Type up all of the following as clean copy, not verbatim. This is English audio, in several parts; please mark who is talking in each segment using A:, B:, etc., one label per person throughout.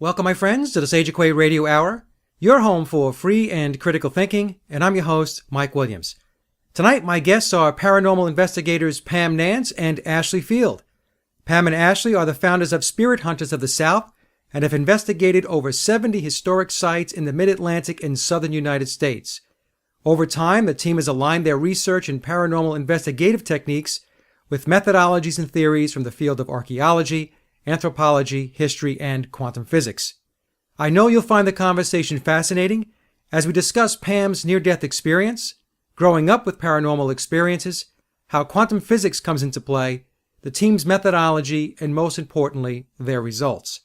A: Welcome, my friends, to the Sage of Quay Radio Hour, your home for free and critical thinking, and I'm your host, Mike Williams. Tonight, my guests are paranormal investigators Pam Nance and Ashley Field. Pam and Ashley are the founders of Spirit Hunters of the South and have investigated over 70 historic sites in the Mid-Atlantic and southern United States. Over time, the team has aligned their research in paranormal investigative techniques with methodologies and theories from the field of archaeology, anthropology, history, and quantum physics. I know you'll find the conversation fascinating as we discuss Pam's near-death experience, growing up with paranormal experiences, how quantum physics comes into play, the team's methodology, and most importantly, their results.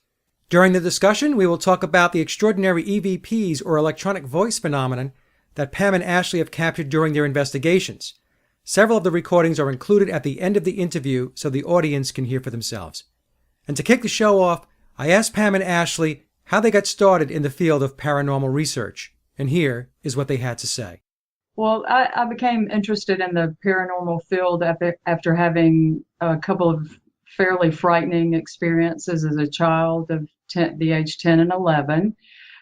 A: During the discussion, we will talk about the extraordinary EVPs or electronic voice phenomenon that Pam and Ashley have captured during their investigations. Several of the recordings are included at the end of the interview so the audience can hear for themselves. And to kick the show off, I asked Pam and Ashley how they got started in the field of paranormal research. And here is what they had to say.
B: Well, I became interested in the paranormal field after having a couple of fairly frightening experiences as a child of the age 10 and 11.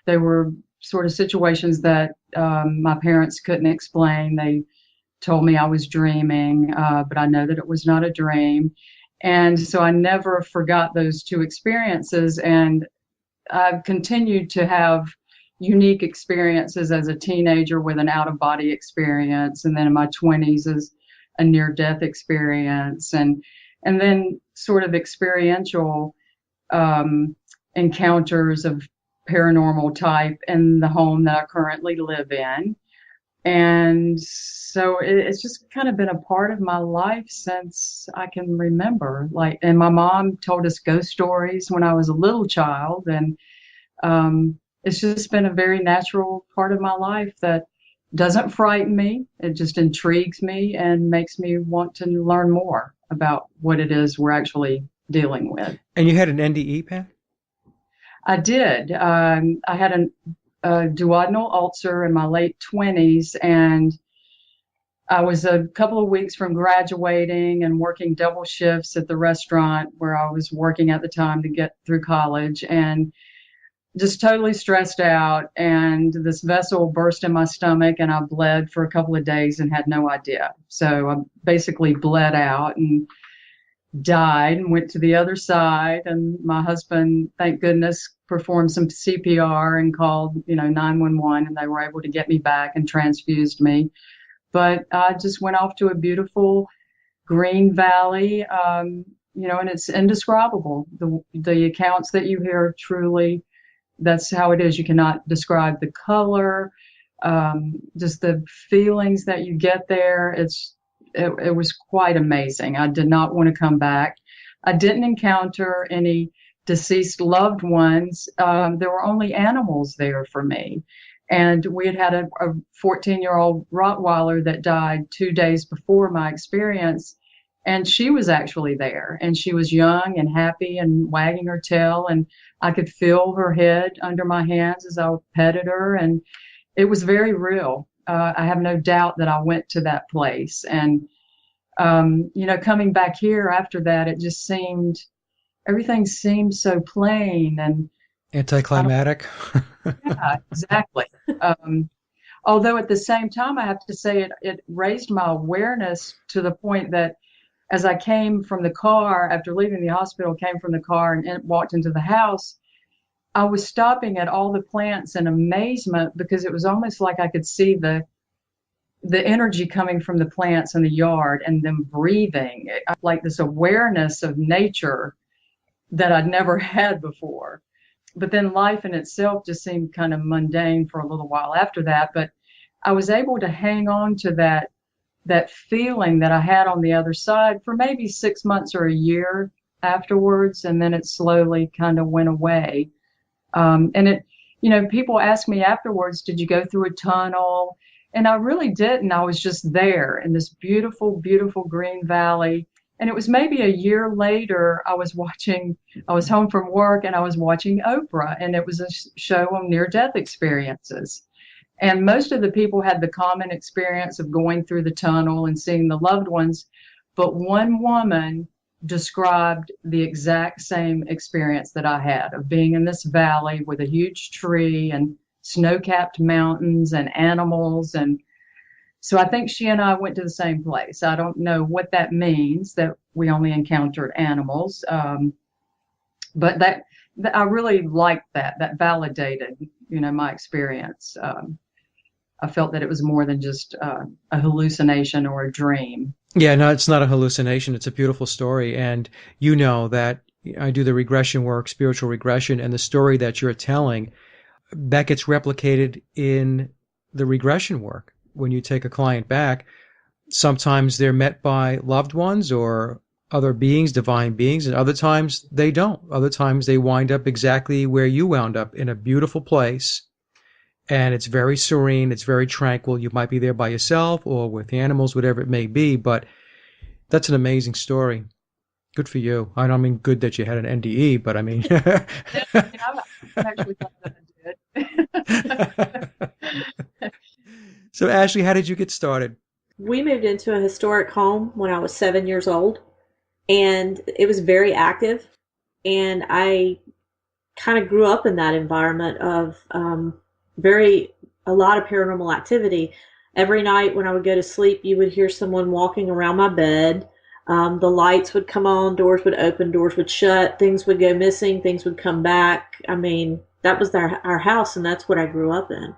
B: They were sort of situations that my parents couldn't explain. They told me I was dreaming, but I know that it was not a dream. And so I never forgot those two experiences, and I've continued to have unique experiences as a teenager with an out-of-body experience, and then in my 20s as a near-death experience, and then sort of experiential encounters of paranormal type in the home that I currently live in. And so it's just kind of been a part of my life since I can remember. And my mom told us ghost stories when I was a little child, and it's just been a very natural part of my life that doesn't frighten me. It just intrigues me and makes me want to learn more about what it is we're actually dealing with.
A: And you had an NDE, Pam?
B: I did. I had a duodenal ulcer in my late 20s, and I was a couple of weeks from graduating and working double shifts at the restaurant where I was working at the time to get through college, and just totally stressed out, and this vessel burst in my stomach and I bled for a couple of days and had no idea. So I basically bled out and died and went to the other side, and my husband, thank goodness, performed some CPR and called 911, and they were able to get me back and transfused me. But I just went off to a beautiful green valley, and it's indescribable. The accounts that you hear are truly, that's how it is. You cannot describe the color, just the feelings that you get there. It was quite amazing. I did not want to come back. I didn't encounter any deceased loved ones. There were only animals there for me. And we had a 14-year-old Rottweiler that died 2 days before my experience. And she was actually there. And she was young and happy and wagging her tail. And I could feel her head under my hands as I petted her. And it was very real. I have no doubt that I went to that place. And, coming back here after that, it just everything seemed so plain and
A: anticlimactic.
B: Yeah, exactly. Although at the same time, I have to say it raised my awareness to the point that as I came from the car, after leaving the hospital, came from the car and walked into the house, I was stopping at all the plants in amazement because it was almost like I could see the energy coming from the plants in the yard and them breathing, like this awareness of nature that I'd never had before. But then life in itself just seemed kind of mundane for a little while after that. But I was able to hang on to that feeling that I had on the other side for maybe 6 months or a year afterwards, and then it slowly kind of went away. And people ask me afterwards, did you go through a tunnel? And I really didn't. I was just there in this beautiful, beautiful green valley. And it was maybe a year later, I was home from work and I was watching Oprah, and it was a show on near-death experiences. And most of the people had the common experience of going through the tunnel and seeing the loved ones. But one woman described the exact same experience that I had of being in this valley with a huge tree and snow-capped mountains and animals. And so I think she and I went to the same place. I don't know what that means, that we only encountered animals. But I really liked that. That validated, my experience. I felt that it was more than just a hallucination or a dream.
A: Yeah, no, it's not a hallucination. It's a beautiful story. And you know that I do the regression work, spiritual regression, and the story that you're telling, that gets replicated in the regression work. When you take a client back, sometimes they're met by loved ones or other beings, divine beings, and other times they don't. Other times they wind up exactly where you wound up, in a beautiful place. And it's very serene, it's very tranquil. You might be there by yourself or with the animals, whatever it may be, but that's an amazing story. Good for you. I don't mean good that you had an NDE, but I mean.
B: Yeah, I'm actually glad that I did.
A: So, Ashley, how did you get started?
C: We moved into a historic home when I was 7 years old, and it was very active. And I kind of grew up in that environment of very a lot of paranormal activity. Every night when I would go to sleep, you would hear someone walking around my bed. The lights would come on, doors would open, doors would shut, things would go missing, things would come back. I mean, that was our house, and that's what I grew up in.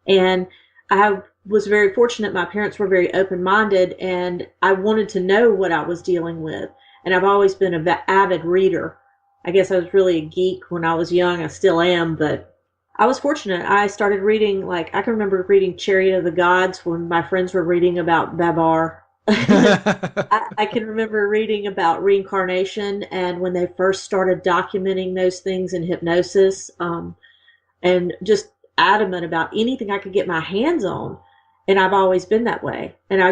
C: And I was very fortunate. My parents were very open-minded, and I wanted to know what I was dealing with. And I've always been an avid reader. I guess I was really a geek when I was young. I still am, but I was fortunate. I started reading, I can remember reading Chariot of the Gods when my friends were reading about Babar. I can remember reading about reincarnation and when they first started documenting those things in hypnosis, and just adamant about anything I could get my hands on. And I've always been that way. And I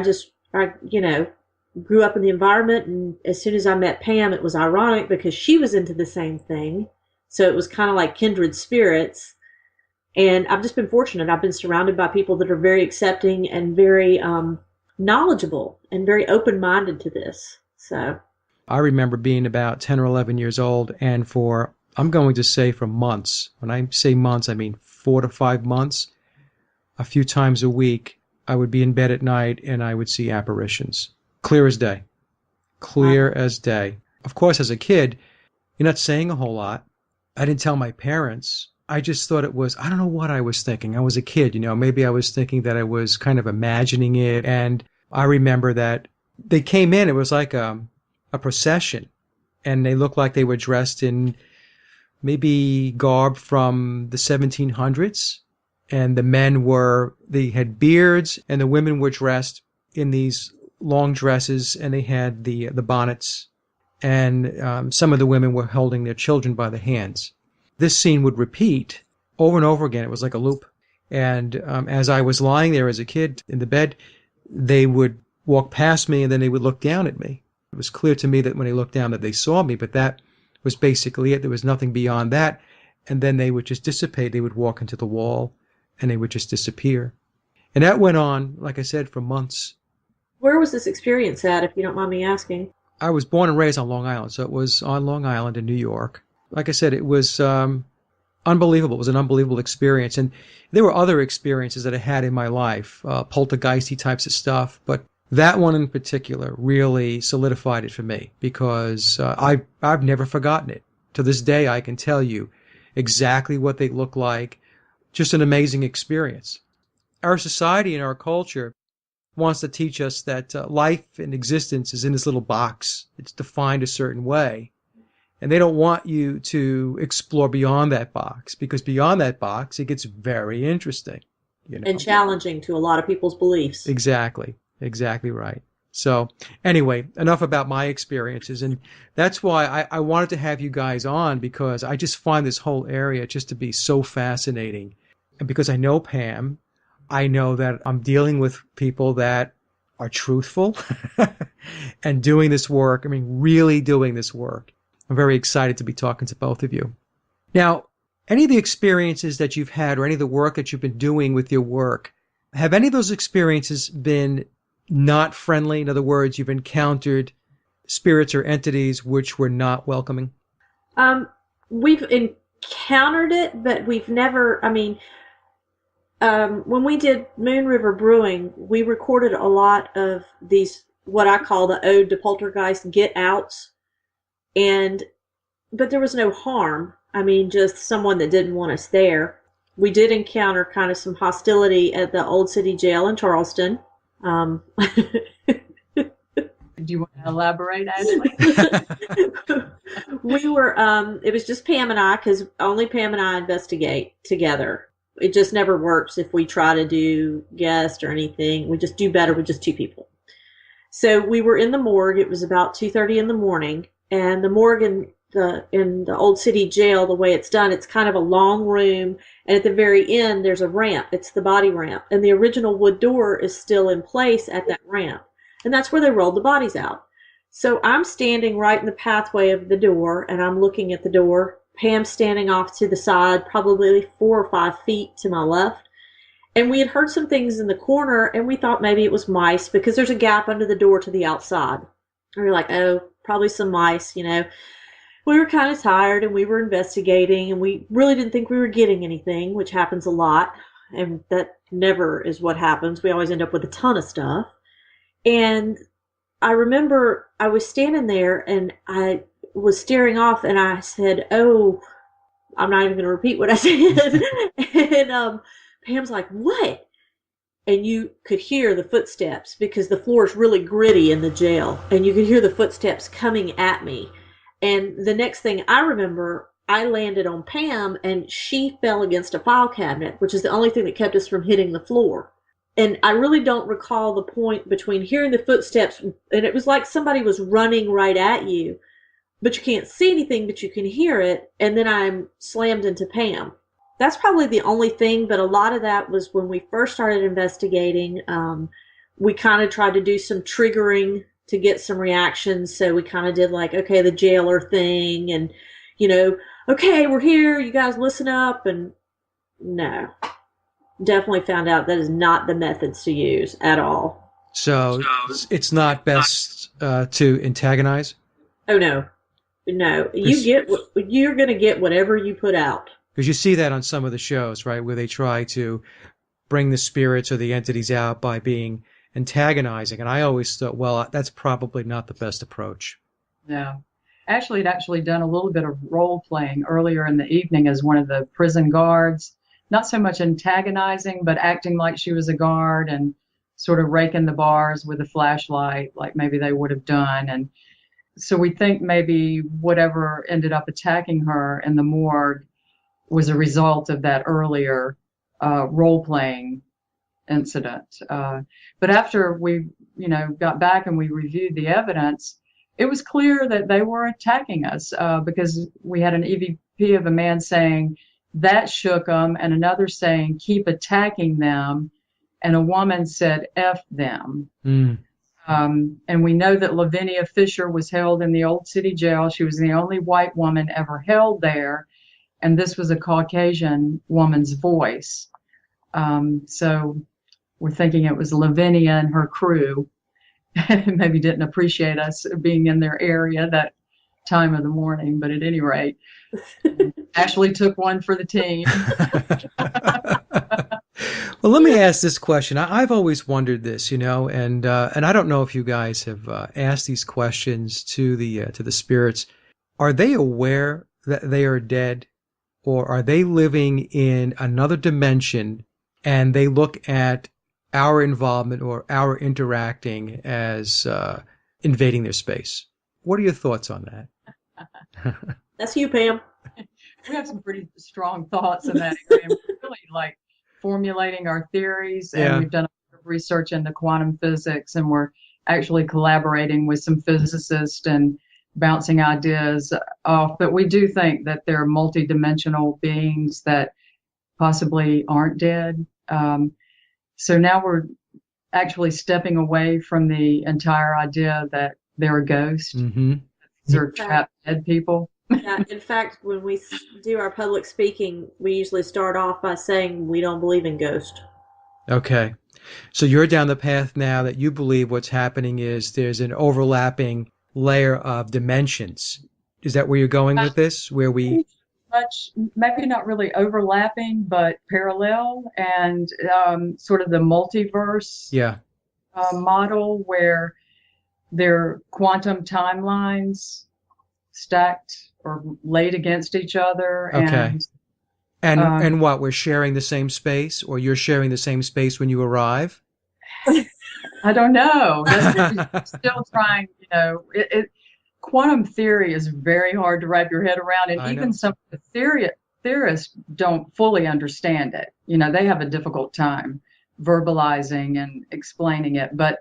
C: grew up in the environment. And as soon as I met Pam, it was ironic because she was into the same thing. So it was kind of like kindred spirits. And I've just been fortunate. I've been surrounded by people that are very accepting and very knowledgeable and very open-minded to this. So
A: I remember being about 10 or 11 years old, and I'm going to say for months, when I say months, I mean 4 to 5 months, a few times a week, I would be in bed at night and I would see apparitions. Clear as day. Clear as day. Of course, as a kid, you're not saying a whole lot. I didn't tell my parents. I just thought it was, I don't know what I was thinking. I was a kid, maybe I was thinking that I was kind of imagining it. And I remember that they came in, it was like a procession, and they looked like they were dressed in maybe garb from the 1700s. And the men they had beards, and the women were dressed in these long dresses, and they had the bonnets. And some of the women were holding their children by the hands. This scene would repeat over and over again. It was like a loop. And as I was lying there as a kid in the bed, they would walk past me and then they would look down at me. It was clear to me that when they looked down that they saw me, but that was basically it. There was nothing beyond that. And then they would just dissipate. They would walk into the wall and they would just disappear. And that went on, like I said, for months.
C: where was this experience at, if you don't mind me asking?
A: I was born and raised on Long Island, so it was on Long Island in New York. Like I said, it was unbelievable. It was an unbelievable experience. And there were other experiences that I had in my life, poltergeisty types of stuff. But that one in particular really solidified it for me because I've never forgotten it. To this day, I can tell you exactly what they look like. Just an amazing experience. Our society and our culture wants to teach us that life and existence is in this little box. It's defined a certain way. And they don't want you to explore beyond that box because beyond that box, it gets very interesting.
C: And challenging to a lot of people's beliefs.
A: Exactly. Exactly right. So anyway, enough about my experiences. And that's why I wanted to have you guys on because I just find this whole area just to be so fascinating. And because I know Pam, I know that I'm dealing with people that are truthful and doing this work. I mean, really doing this work. I'm very excited to be talking to both of you. Now, any of the experiences that you've had or any of the work that you've been doing with your work, have any of those experiences been not friendly? In other words, you've encountered spirits or entities which were not welcoming?
C: We've encountered it, but we've never, I mean, when we did Moon River Brewing, we recorded a lot of these, what I call the ode to poltergeist get outs. But there was no harm. I mean, just someone that didn't want us there. We did encounter kind of some hostility at the Old City Jail in Charleston.
B: Do you want to elaborate, Ashley?
C: We were, it was just Pam and I, because only Pam and I investigate together. It just never works if we try to do guests or anything. We just do better with just two people. So we were in the morgue. It was about 2:30 in the morning, and the morgue in the Old City Jail, the way it's done, it's kind of a long room, and at the very end there's a ramp. It's the body ramp, and the original wood door is still in place at that ramp, and that's where they rolled the bodies out. So I'm standing right in the pathway of the door, and I'm looking at the door. Pam's standing off to the side, probably 4 or 5 feet to my left. And we had heard some things in the corner, and we thought maybe it was mice, because there's a gap under the door to the outside. And we were like, oh, probably some mice, you know. We were kind of tired, and we were investigating, and we really didn't think we were getting anything, which happens a lot. And that never is what happens. We always end up with a ton of stuff. And I remember I was standing there, and I was staring off, and I said, oh, I'm not even going to repeat what I said. And Pam's like, what? And you could hear the footsteps, because the floor is really gritty in the jail, and you could hear the footsteps coming at me. And the next thing I remember, I landed on Pam, and she fell against a file cabinet, which is the only thing that kept us from hitting the floor. And I really don't recall the point between hearing the footsteps, and it was like somebody was running right at you, but you can't see anything, but you can hear it, and then I'm slammed into Pam. That's probably the only thing, but a lot of that was when we first started investigating. We kind of tried to do some triggering to get some reactions, so we kind of did like, okay, the jailer thing, and, you know, okay, we're here, you guys listen up, and no. Definitely found out that is not the methods to use at all.
A: So it's not best to antagonize?
C: Oh, no. No. You're going to get whatever you put out.
A: Because you see that on some of the shows, right, where they try to bring the spirits or the entities out by being antagonizing. And I always thought, well, that's probably not the best approach.
B: Yeah. Ashley had actually done a little bit of role playing earlier in the evening as one of the prison guards. Not so much antagonizing, but acting like she was a guard and sort of raking the bars with a flashlight, like maybe they would have done. And so we think maybe whatever ended up attacking her in the morgue was a result of that earlier role-playing incident. But after we, got back and we reviewed the evidence, it was clear that they were attacking us because we had an EVP of a man saying that shook them, and another saying keep attacking them, and a woman said F them.
A: Mm.
B: And we know that Lavinia Fisher was held in the Old City Jail. She was the only white woman ever held there, and this was a Caucasian woman's voice. So we're thinking it was Lavinia and her crew maybe didn't appreciate us being in their area that time of the morning, but at any rate, Ashley took one for the team.
A: Well, let me ask this question. I've always wondered this, and I don't know if you guys have asked these questions to the spirits. Are they aware that they are dead, or are they living in another dimension and they look at our involvement or our interacting as invading their space? What are your thoughts on that?
C: That's you, Pam.
B: We have some pretty strong thoughts in that area. We're really like formulating our theories, and we've done a lot of research into quantum physics, and we're actually collaborating with some physicists and bouncing ideas off. But we do think that there are multidimensional beings that possibly aren't dead. So now we're actually stepping away from the entire idea that they're a ghost.
A: Mm-hmm.
B: These are trapped dead people.
C: Yeah, in fact, when we do our public speaking, we usually start off by saying we don't believe in ghosts.
A: Okay. So you're down the path now that you believe what's happening is there's an overlapping layer of dimensions. Is that where you're going with this? Where we,
B: Much, maybe not really overlapping, but parallel, and sort of the multiverse
A: yeah,
B: model where there are quantum timelines stacked or laid against each other,
A: okay.
B: and uh,
A: And what, we're sharing the same space, or you're sharing the same space when you arrive?
B: I don't know. That's still trying. Quantum theory is very hard to wrap your head around, and
A: I
B: even
A: know.
B: some of the theorists don't fully understand it. They have a difficult time verbalizing and explaining it. But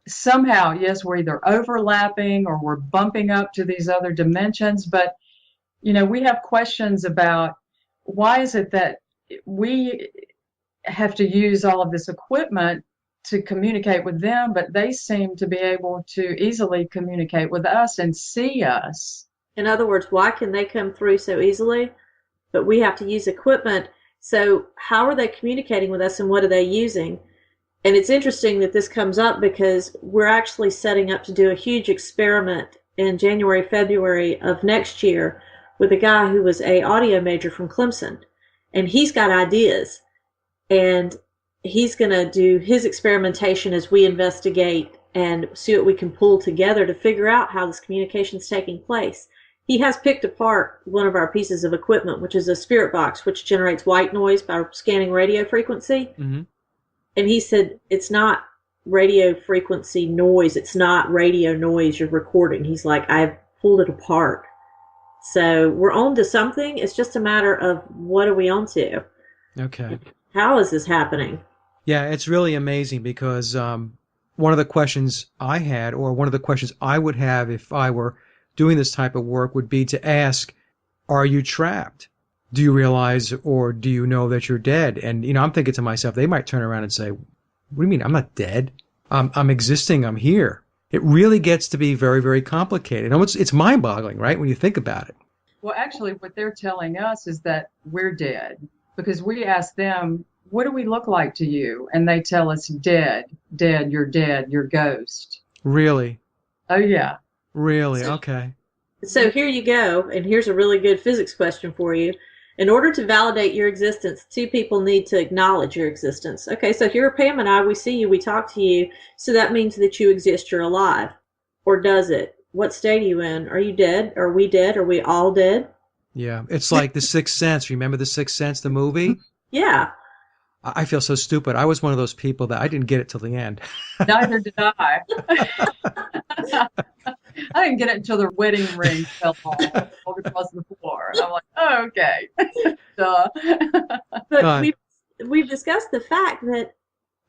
B: somehow, yes, we're either overlapping or we're bumping up to these other dimensions. But we have questions about why is it that we have to use all of this equipment to communicate with them, but they seem to be able to easily communicate with us and see us.
C: In other words, why can they come through so easily, but we have to use equipment? So how are they communicating with us and what are they using? And it's interesting that this comes up because we're actually setting up to do a huge experiment in January, February of next year with a guy who was a audio major from Clemson. And he's got ideas. And he's going to do his experimentation as we investigate and see what we can pull together to figure out how this communication is taking place. He has picked apart one of our pieces of equipment, which is a spirit box, which generates white noise by scanning radio frequency.
A: Mm-hmm.
C: And he said, it's not radio frequency noise. It's not radio noise you're recording. He's like, I've pulled it apart. So we're on to something. It's just a matter of what are we on to?
A: Okay.
C: How is this happening?
A: Yeah, it's really amazing because one of the questions I had, or one of the questions I would have if I were doing this type of work, would be to ask, are you trapped? Do you realize or do you know that you're dead? And, I'm thinking to myself, they might turn around and say, what do you mean? I'm not dead. I'm existing. I'm here. It really gets to be very, very complicated. And it's mind-boggling, right, when you think about it.
B: Well, actually, what they're telling us is that we're dead because we ask them, what do we look like to you? And they tell us dead, dead, you're ghost.
A: Really?
B: Oh, yeah.
A: Really? Okay.
C: So here you go, and here's a really good physics question for you. In order to validate your existence, two people need to acknowledge your existence. Okay, so here are Pam and I, we see you, we talk to you, so that means that you exist, you're alive. Or does it? What state are you in? Are you dead? Are we dead? Are we all dead?
A: Yeah. It's like The Sixth Sense. Remember The Sixth Sense, the movie?
C: Yeah.
A: I feel so stupid. I was one of those people that I didn't get it till the end.
B: Neither did I. I didn't get it until the wedding ring fell off across the floor. I'm like, oh, okay. Duh.
C: But we've discussed the fact that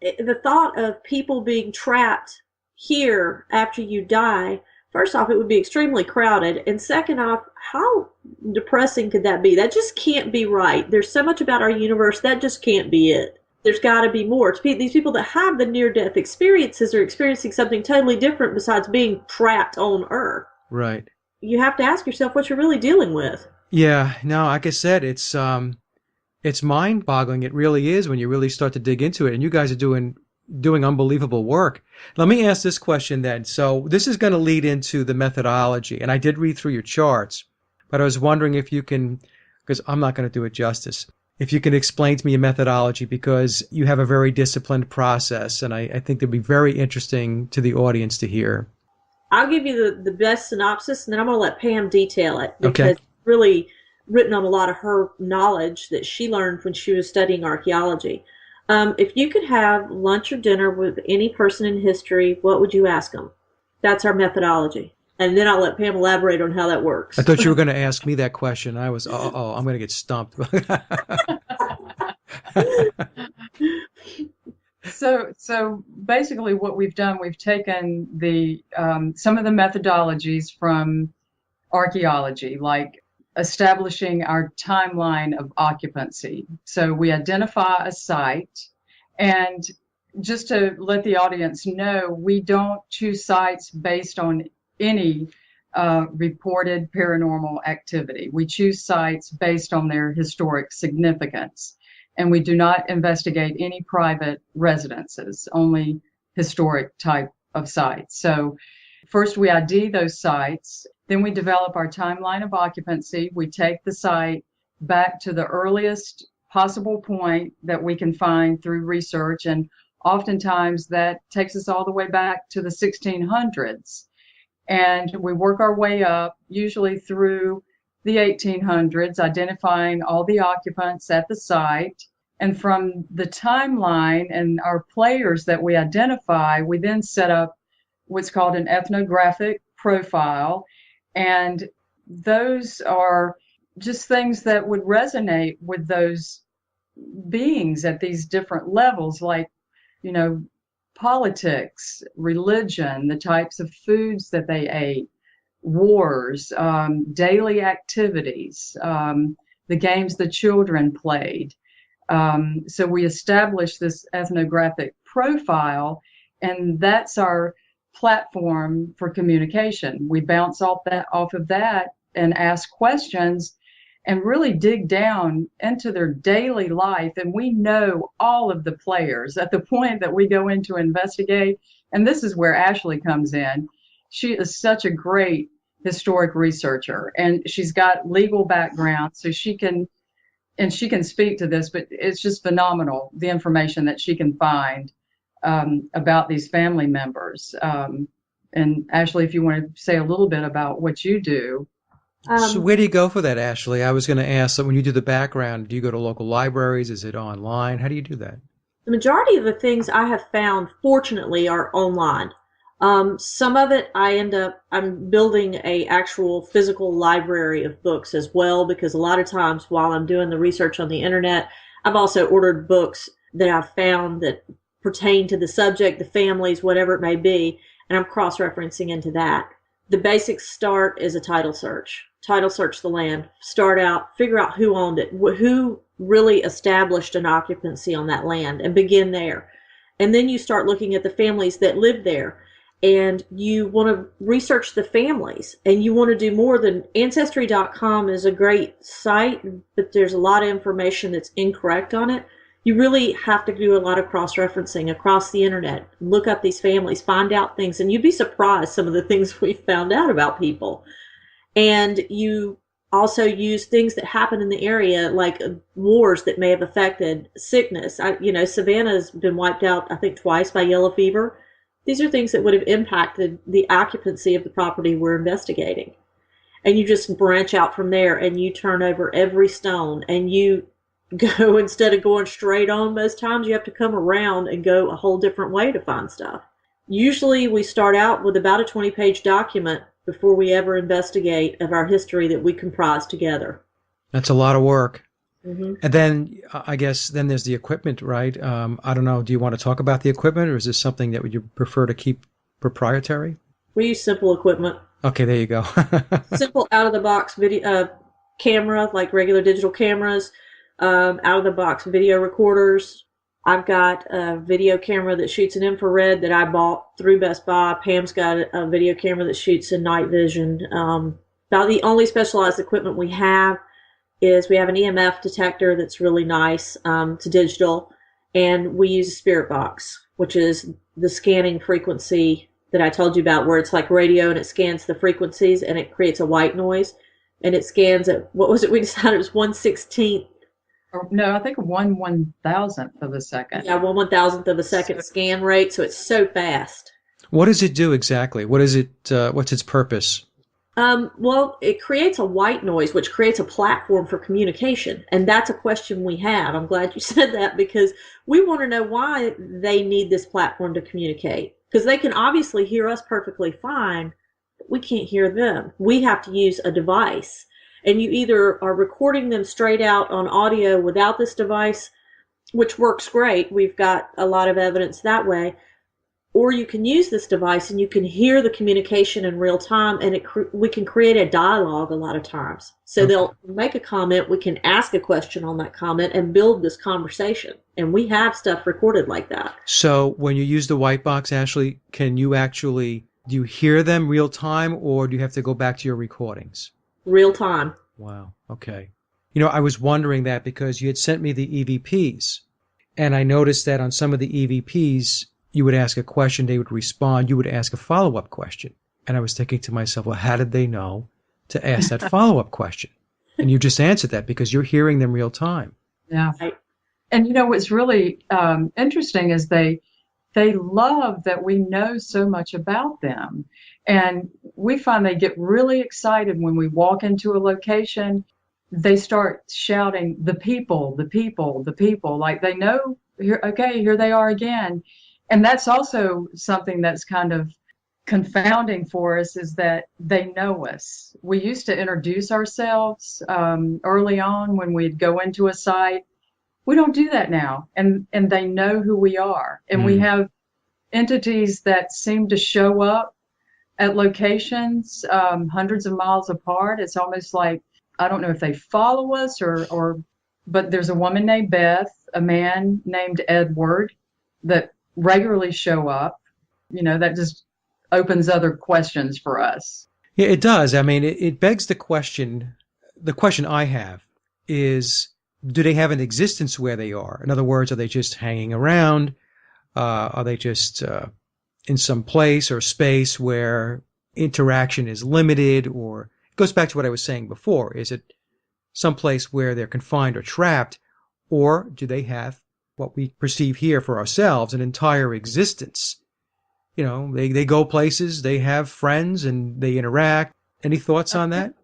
C: the thought of people being trapped here after you die, first off, it would be extremely crowded. And second off, how depressing could that be? That just can't be right. There's so much about our universe that just can't be it. There's got to be more. These people that have the near-death experiences are experiencing something totally different besides being trapped on Earth.
A: Right.
C: You have to ask yourself what you're really dealing with.
A: Yeah. No, like I said, it's mind-boggling. It really is when you really start to dig into it. And you guys are doing unbelievable work. Let me ask this question then. So this is going to lead into the methodology. And I did read through your charts, but I was wondering if you can, because I'm not going to do it justice, if you can explain to me your methodology, because you have a very disciplined process. And I think it'd be very interesting to the audience to hear.
C: I'll give you the best synopsis, and then I'm going to let Pam detail it, because
A: Okay.
C: it's really written on a lot of her knowledge that she learned when she was studying archaeology. If you could have lunch or dinner with any person in history, what would you ask them? That's our methodology. And then I'll let Pam elaborate on how that works.
A: I thought you were going to ask me that question. I was, I'm going to get stumped.
B: So basically what we've done, we've taken the some of the methodologies from archaeology, like establishing our timeline of occupancy. So we identify a site, and just to let the audience know, we don't choose sites based on any reported paranormal activity. We choose sites based on their historic significance. And we do not investigate any private residences, only historic type of sites. So first we ID those sites, then we develop our timeline of occupancy. We take the site back to the earliest possible point that we can find through research, and oftentimes that takes us all the way back to the 1600s. And we work our way up, usually through the 1800s, identifying all the occupants at the site. And from the timeline and our players that we identify, we then set up what's called an ethnographic profile. And those are just things that would resonate with those beings at these different levels, like, you know, politics, religion, the types of foods that they ate, wars, daily activities, the games the children played. So we established this ethnographic profile, and that's our platform for communication. We bounce off of that and ask questions and really dig down into their daily life. And we know all of the players at the point that we go in to investigate. And this is where Ashley comes in. She is such a great historic researcher, and she's got legal background, so she can speak to this, but it's just phenomenal, the information that she can find about these family members. And Ashley, if you want to say a little bit about what you do.
A: So where do you go for that, Ashley? I was going to ask, so when you do the background, do you go to local libraries? Is it online? How do you do that?
C: The majority of the things I have found, fortunately, are online. Some of it I'm building a actual physical library of books as well, because a lot of times while I'm doing the research on the internet, I've also ordered books that I've found that pertain to the subject, the families, whatever it may be, and I'm cross-referencing into that. The basic start is a title search. Title search the land. Start out, figure out who owned it, who really established an occupancy on that land, and begin there. And then you start looking at the families that live there, and you want to research the families, and you want to do more than Ancestry.com is a great site, but there's a lot of information that's incorrect on it. You really have to do a lot of cross-referencing across the internet, look up these families, find out things, and you'd be surprised some of the things we found out about people. And you also use things that happen in the area, like wars that may have affected sickness. Savannah's been wiped out, I think, twice by yellow fever. These are things that would have impacted the occupancy of the property we're investigating. And you just branch out from there, and you turn over every stone, and you go, instead of going straight on most times, you have to come around and go a whole different way to find stuff. Usually we start out with about a 20-page document before we ever investigate of our history that we comprise together.
A: That's a lot of work.
C: Mm-hmm.
A: And then I guess then there's the equipment, right? I don't know. Do you want to talk about the equipment, or is this something that would you prefer to keep proprietary?
C: We use simple equipment.
A: Okay, there you go.
C: Simple out-of-the-box video camera, like regular digital cameras, out-of-the-box video recorders. I've got a video camera that shoots in infrared that I bought through Best Buy. Pam's got a video camera that shoots in night vision. About the only specialized equipment we have is we have an EMF detector that's really nice. It's digital. And we use a spirit box, which is the scanning frequency that I told you about, where it's like radio and it scans the frequencies and it creates a white noise. And it scans at, what was it we decided? It was 1/16th.
B: No, I think 1/1000th of a second.
C: Yeah, 1/1000th of a second scan rate. So it's so fast.
A: What does it do exactly? What is it? What's its purpose?
C: Well, it creates a white noise, which creates a platform for communication. And that's a question we have. I'm glad you said that, because we want to know why they need this platform to communicate. Because they can obviously hear us perfectly fine, but we can't hear them. We have to use a device. And you either are recording them straight out on audio without this device, which works great. We've got a lot of evidence that way. Or you can use this device and you can hear the communication in real time, and we can create a dialogue a lot of times. So they'll make a comment, we can ask a question on that comment and build this conversation. And we have stuff recorded like that.
A: So when you use the white box, Ashley, do you hear them real time, or do you have to go back to your recordings?
C: Real time.
A: Wow. Okay. I was wondering that because you had sent me the EVPs, and I noticed that on some of the EVPs, you would ask a question, they would respond, you would ask a follow-up question. And I was thinking to myself, well, how did they know to ask that follow-up question? And you just answered that because you're hearing them real time.
B: Yeah. And what's really interesting is they love that we know so much about them. And we find they get really excited when we walk into a location. They start shouting, the people, the people, the people, like they know, here they are again. And that's also something that's kind of confounding for us, is that they know us. We used to introduce ourselves early on when we'd go into a site. We don't do that now, and they know who we are. And we have entities that seem to show up at locations hundreds of miles apart. It's almost like, I don't know if they follow us but there's a woman named Beth, a man named Edward that regularly show up. That just opens other questions for us.
A: Yeah, it does. I mean, it begs the question. The question I have is, do they have an existence where they are? In other words, are they just hanging around? Are they just in some place or space where interaction is limited? Or it goes back to what I was saying before. Is it some place where they're confined or trapped? Or do they have what we perceive here for ourselves, an entire existence? They go places, they have friends, and they interact. Any thoughts on that?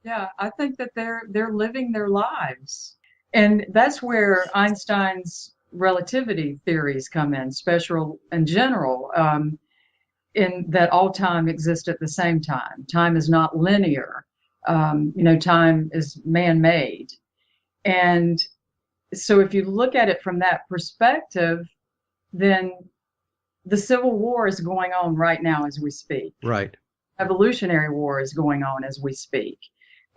B: Yeah, I think that they're living their lives. And that's where Einstein's relativity theories come in, special and general, in that all time exists at the same time. Time is not linear. Time is man-made. And so if you look at it from that perspective, then the Civil War is going on right now as we speak.
A: Right.
B: Evolutionary war is going on as we speak.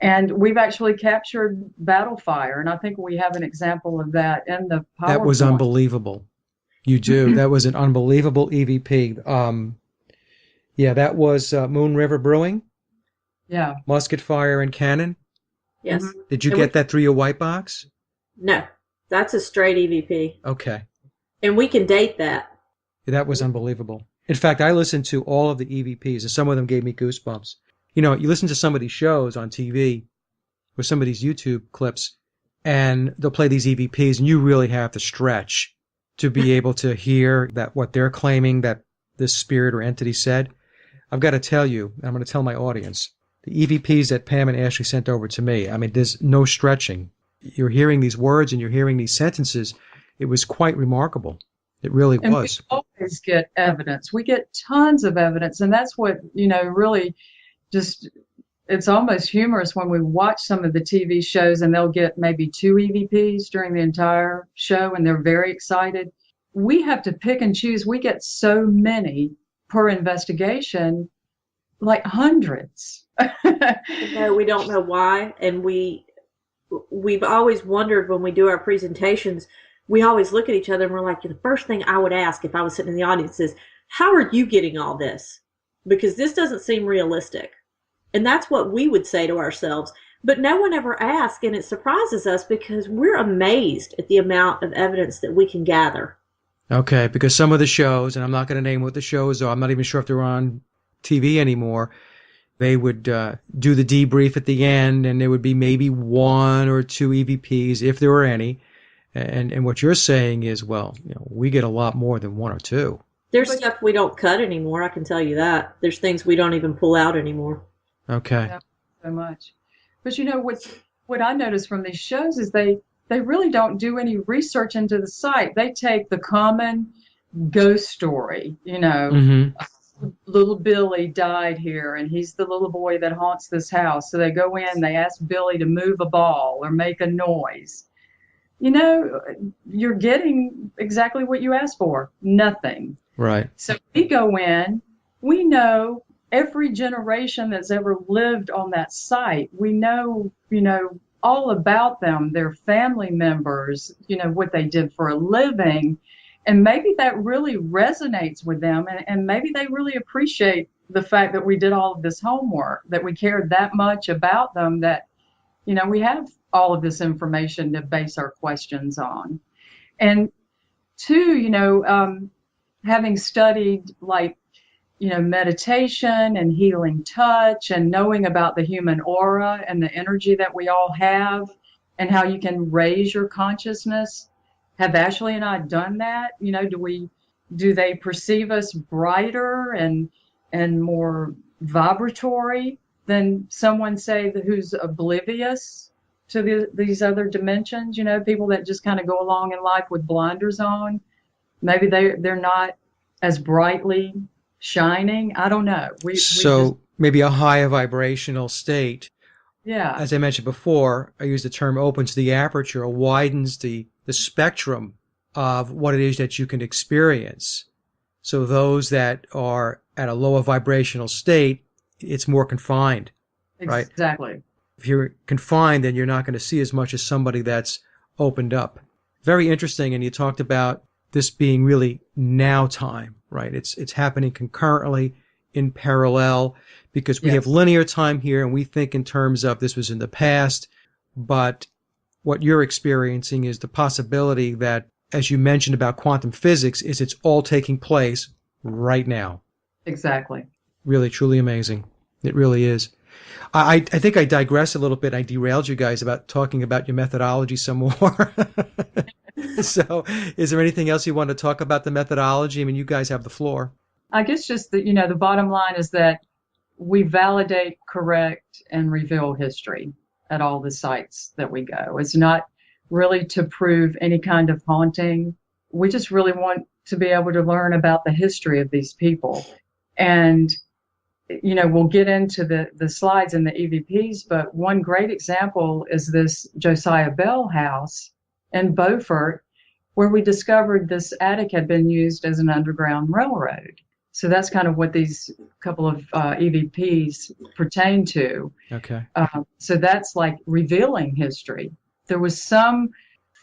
B: And we've actually captured battle fire. And I think we have an example of that in the PowerPoint.
A: That was unbelievable. You do. That was an unbelievable EVP. Yeah, that was Moon River Brewing.
B: Yeah.
A: Musket fire and cannon.
C: Yes.
A: Did you get that through your white box?
C: No, that's a straight EVP.
A: Okay.
C: And we can date that.
A: That was unbelievable. In fact, I listened to all of the EVPs, and some of them gave me goosebumps. You listen to some of these shows on TV or some of these YouTube clips, and they'll play these EVPs, and you really have to stretch to be able to hear that what they're claiming that this spirit or entity said. I've got to tell you, I'm going to tell my audience, the EVPs that Pam and Ashley sent over to me, I mean, there's no stretching. You're hearing these words and you're hearing these sentences. It was quite remarkable. It really was.
B: We always get evidence. We get tons of evidence. And that's what, really just, it's almost humorous when we watch some of the TV shows and they'll get maybe 2 EVPs during the entire show and they're very excited. We have to pick and choose. We get so many per investigation, like hundreds.
C: No, we don't know why. And we've always wondered when we do our presentations, we always look at each other and we're like, the first thing I would ask if I was sitting in the audience is, how are you getting all this? Because this doesn't seem realistic. And that's what we would say to ourselves. But no one ever asks, and it surprises us because we're amazed at the amount of evidence that we can gather.
A: Okay, because some of the shows, and I'm not going to name what the shows are, I'm not even sure if they're on TV anymore, they would do the debrief at the end, and there would be maybe 1 or 2 EVPs, if there were any. And what you're saying is, well, we get a lot more than 1 or 2.
C: There's stuff we don't cut anymore, I can tell you that. There's things we don't even pull out anymore.
A: Okay.
B: Yeah, so much. But what I notice from these shows is they really don't do any research into the site. They take the common ghost story, little Billy died here and he's the little boy that haunts this house. So they go in, they ask Billy to move a ball or make a noise. You're getting exactly what you asked for, nothing.
A: Right.
B: So we go in, we know every generation that's ever lived on that site. We know, all about them, their family members, what they did for a living. And maybe that really resonates with them. And maybe they really appreciate the fact that we did all of this homework, that we cared that much about them, that, we have all of this information to base our questions on. And 2, having studied like meditation and healing touch and knowing about the human aura and the energy that we all have and how you can raise your consciousness. Have Ashley and I done that? Do they perceive us brighter and more vibratory than someone, say, who's oblivious to these other dimensions? People that just kind of go along in life with blinders on. Maybe they're not as brightly shining. I don't know. We just,
A: So maybe a higher vibrational state.
B: yeah,
A: As I mentioned before, I use the term opens the aperture or widens the spectrum of what it is that you can experience. So those that are at a lower vibrational state, it's more confined, right?
B: exactly.
A: If you're confined, then you're not going to see as much as somebody that's opened up. Very interesting. And you talked about this being really now time, right? It's happening concurrently in parallel because we have
B: Yes,
A: linear time here and we think in terms of this was in the past. But what you're experiencing is the possibility that, as you mentioned about quantum physics, is it's all taking place right now.
B: exactly.
A: Really, truly amazing. It really is. I think I digress a little bit. I derailed you guys about talking about your methodology some more. So, is there anything else you want to talk about the methodology? I mean, you guys have the floor.
B: I guess just the bottom line is that we validate, correct, and reveal history at all the sites that we go. It's not really to prove any kind of haunting. We just really want to be able to learn about the history of these people. And, we'll get into the slides and the EVPs, but one great example is this Josiah Bell house in Beaufort, where we discovered this attic had been used as an underground railroad. So that's kind of what these couple of EVPs pertain to.
A: Okay.
B: So that's like revealing history. There was some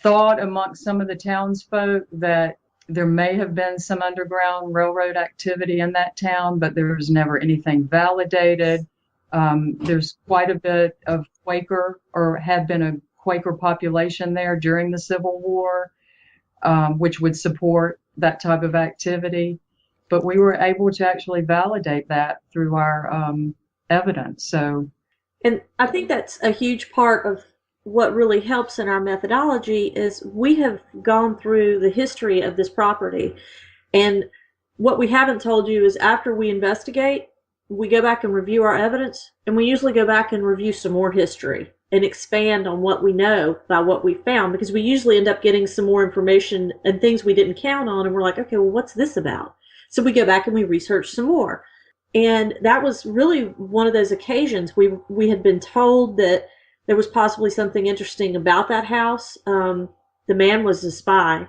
B: thought amongst some of the townsfolk that there may have been some underground railroad activity in that town, but there was never anything validated. There's quite a bit of Quaker, or had been a Quaker population there during the Civil War, which would support that type of activity. But we were able to actually validate that through our evidence. So,
C: And I think that's a huge part of what really helps in our methodology is we have gone through the history of this property. And what we haven't told you is after we investigate, we go back and review our evidence, and we usually go back and review some more history and expand on what we know by what we found, because we usually end up getting some more information and things we didn't count on, and we're like, okay, well, what's this about? So we go back and we research some more. And that was really one of those occasions we had been told that there was possibly something interesting about that house. The man was a spy.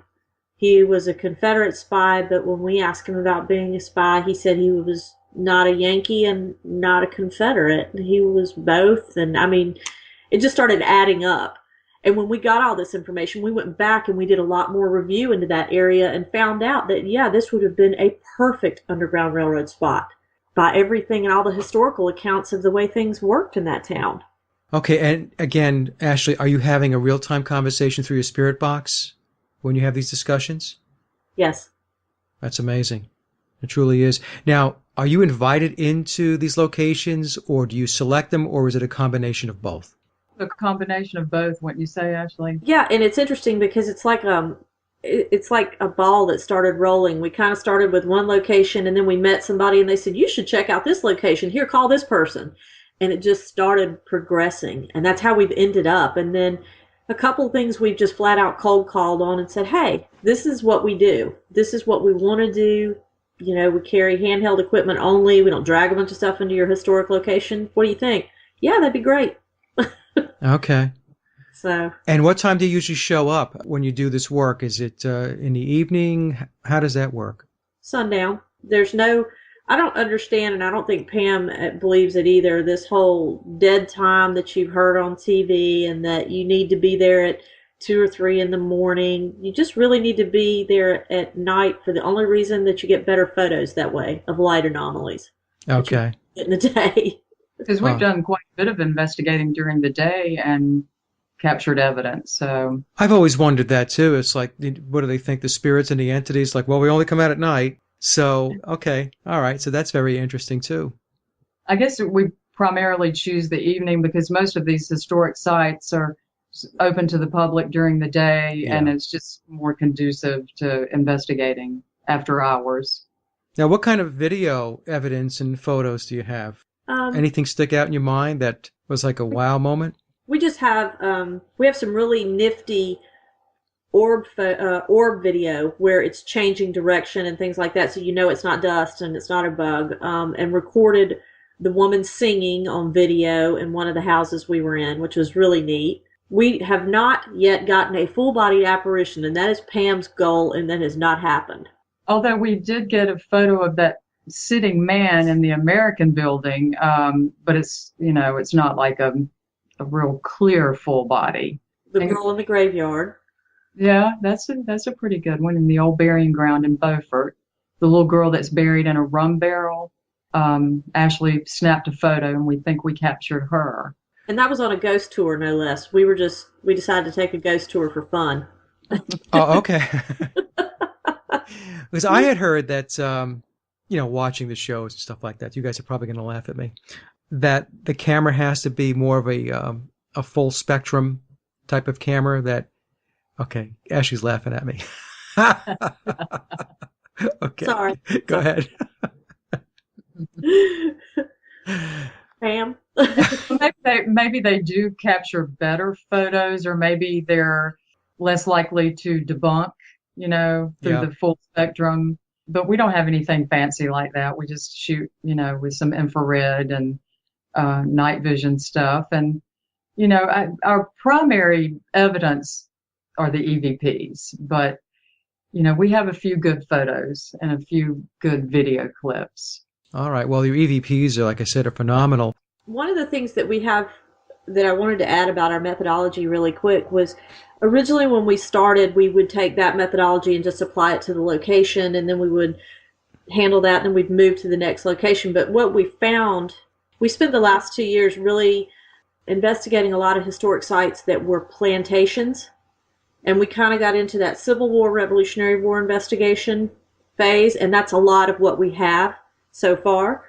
C: He was a Confederate spy, but when we asked him about being a spy, he said he was not a Yankee and not a Confederate. He was both. And I mean, it just started adding up. And when we got all this information, we went back and we did a lot more review into that area and found out that, yeah, this would have been a perfect Underground Railroad spot by everything and all the historical accounts of the way things worked in that town.
A: Okay. And again, Ashley, are you having a real-time conversation through your spirit box when you have these discussions?
C: Yes.
A: That's amazing. It truly is. Now, are you invited into these locations, or do you select them, or is it a combination of both?
B: a combination of both, wouldn't you say, Ashley?
C: Yeah, and it's interesting because it's like a ball that started rolling. We kind of started with one location, and then we met somebody and they said, you should check out this location. Here, call this person. And it just started progressing. And that's how we've ended up. And then a couple of things we've just flat out cold called on and said, hey, this is what we do. This is what we want to do. You know, we carry handheld equipment only. We don't drag a bunch of stuff into your historic location. What do you think? Yeah, that'd be great.
A: Okay.
C: So.
A: And what time do you usually show up when you do this work? Is it in the evening? How does that work?
C: Sundown. I don't understand, and I don't think Pam believes it either, this whole dead time that you've heard on TV and that you need to be there at 2 or 3 in the morning. You just really need to be there at night for the only reason that you get better photos that way of light anomalies.
A: Okay.
C: In the day.
B: Because we've done quite a bit of investigating during the day and captured evidence. So
A: I've always wondered that too. It's like, what do they think? The spirits and the entities? Like, well, we only come out at night. So, okay. All right. So that's very interesting too.
B: I guess we primarily choose the evening because most of these historic sites are open to the public during the day, and
A: Yeah.
B: it's just more conducive to investigating after hours.
A: Now, what kind of video evidence and photos do you have?
C: Um,
A: Anything stick out in your mind that was like a wow moment?
C: we just have we have some really nifty orb video where it's changing direction and things like that, so you know it's not dust and it's not a bug. And recorded the woman singing on video in one of the houses we were in, which was really neat. We have not yet gotten a full-bodied apparition, and that is Pam's goal, and that has not happened.
B: Although we did get a photo of that sitting man in the American building, but it's not like a real clear full body.
C: The
B: And
C: girl in the graveyard.
B: yeah, that's a pretty good one in the old burying ground in Beaufort. The little girl that's buried in a rum barrel. Ashley snapped a photo, and we think we captured her.
C: And that was on a ghost tour, no less. We decided to take a ghost tour for fun.
A: Oh, okay. Because I had heard that, watching the shows and stuff like that, you guys are probably going to laugh at me, that the camera has to be more of a full spectrum type of camera that, okay, Ashley's laughing at me. Okay,
C: Sorry.
A: go ahead.
C: Pam?
B: Maybe they do capture better photos, or maybe they're less likely to debunk, through
A: Yeah.
B: the full spectrum. But we don't have anything fancy like that. We just shoot, with some infrared and night vision stuff. And, our primary evidence are the EVPs, but, we have a few good photos and a few good video clips.
A: All right. Well, your EVPs are, like I said, are phenomenal.
C: One of the things that we have that I wanted to add about our methodology really quick was originally when we started, we would take that methodology and just apply it to the location, and then we would handle that, and then we'd move to the next location. But what we found, we spent the last 2 years really investigating a lot of historic sites that were plantations, and we kind of got into that Civil War, Revolutionary War investigation phase, and that's a lot of what we have so far.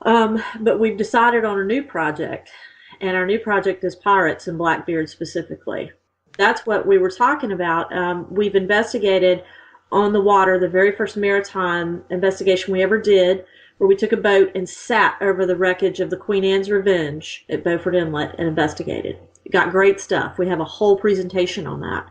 C: But we've decided on a new project, and our new project is pirates and Blackbeard specifically. That's what we were talking about. We've investigated on the water, the very first maritime investigation we ever did, where we took a boat and sat over the wreckage of the Queen Anne's Revenge at Beaufort Inlet and investigated. It got great stuff. We have a whole presentation on that.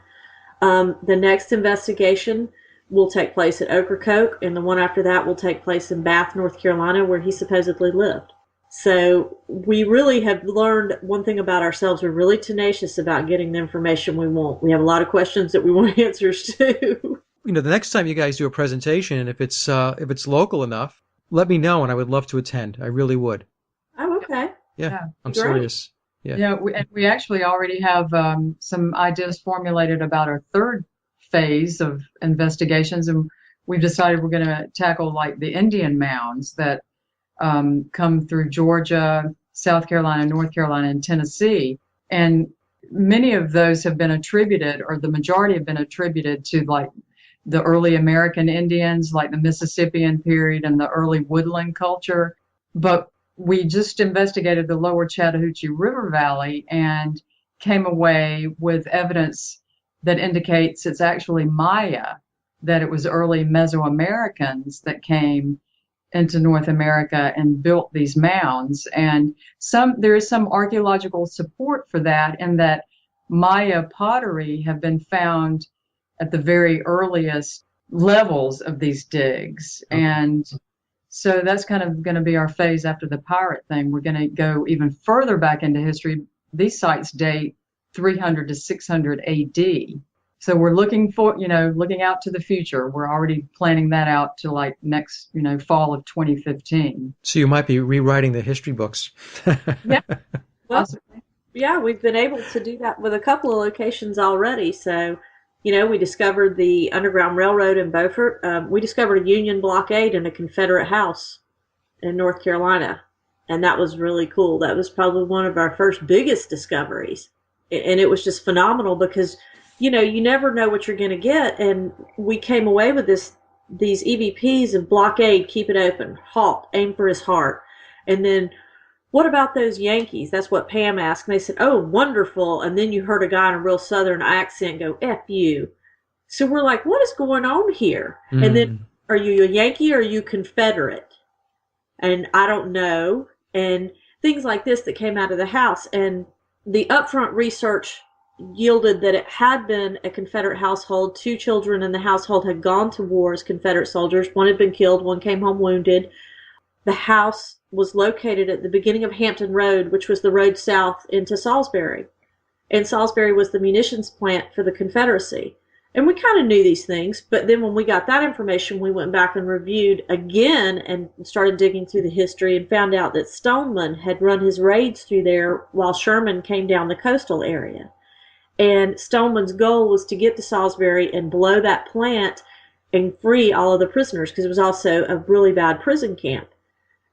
C: The next investigation will take place at Ocracoke, and the one after that will take place in Bath, North Carolina, where he supposedly lived. So we really have learned one thing about ourselves. We're really tenacious about getting the information we want. We have a lot of questions that we want answers to.
A: The next time you guys do a presentation, if it's local enough, let me know, and I would love to attend. I really would.
C: Oh, okay.
A: Yeah,
B: Yeah.
A: I'm
C: Great.
A: serious. Yeah.
B: Yeah, we actually already have some ideas formulated about our third phase of investigations, and we've decided we're going to tackle like the Indian mounds that come through Georgia, South Carolina, North Carolina, and Tennessee. And many of those have been attributed, or the majority have been attributed to like the early American Indians, like the Mississippian period and the early woodland culture. But we just investigated the lower Chattahoochee River Valley and came away with evidence that indicates it's actually Maya, that it was early Mesoamericans that came into North America and built these mounds. And there is some archaeological support for that, in that Maya pottery have been found at the very earliest levels of these digs.
A: Okay.
B: And so that's kind of going to be our phase after the pirate thing. We're going to go even further back into history. These sites date 300 to 600 AD. So we're looking out to the future. We're already planning that out to like next, fall of 2015.
A: So you might be rewriting the history books.
B: Yeah.
C: Well, yeah, we've been able to do that with a couple of locations already. So, we discovered the Underground Railroad in Beaufort. We discovered a Union blockade in a Confederate house in North Carolina, and that was really cool. That was probably one of our first biggest discoveries, and it was just phenomenal because, you never know what you're going to get. And we came away with this these EVPs of blockade, keep it open, halt, aim for his heart. And then, what about those Yankees? That's what Pam asked. And they said, oh, wonderful. And then you heard a guy in a real Southern accent go, F you. So we're like, what is going on here? And then, are you a Yankee or are you Confederate? And I don't know. And things like this that came out of the house. And the upfront research yielded that it had been a Confederate household. 2 children in the household had gone to war as Confederate soldiers. One had been killed, one came home wounded. The house was located at the beginning of Hampton Road, which was the road south into Salisbury. And Salisbury was the munitions plant for the Confederacy. And we kind of knew these things, but then when we got that information, we went back and reviewed again and started digging through the history and found out that Stoneman had run his raids through there while Sherman came down the coastal area. And Stoneman's goal was to get to Salisbury and blow that plant and free all of the prisoners, because it was also a really bad prison camp.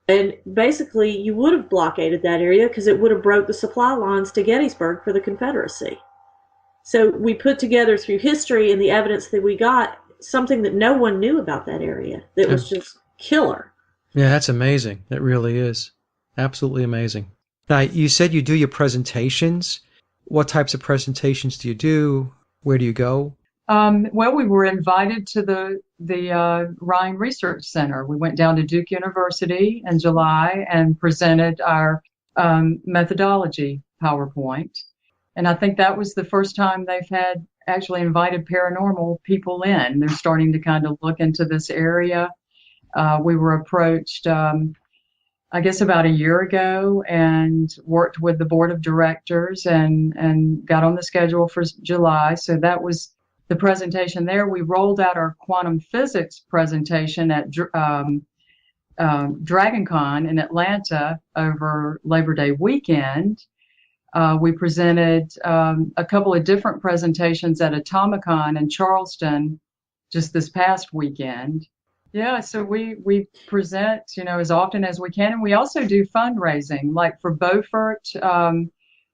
C: And basically, you would have blockaded that area because it would have broke the supply lines to Gettysburg for the Confederacy. So we put together through history and the evidence that we got something that no one knew about that area that was just killer.
A: Yeah, that's amazing. It really is. Absolutely amazing. Now, you said you do your presentations. What types of presentations do you do? Where do you go?
B: Well, we were invited to the Rhine Research Center. We went down to Duke University in July and presented our methodology PowerPoint. And I think that was the first time they've had actually invited paranormal people in. They're starting to kind of look into this area. We were approached, I guess, about a year ago and worked with the board of directors and got on the schedule for July. So that was the presentation there. We rolled out our quantum physics presentation at DragonCon in Atlanta over Labor Day weekend. We presented a couple of different presentations at Atomicon in Charleston just this past weekend. Yeah, so we present, as often as we can. And we also do fundraising, like for Beaufort.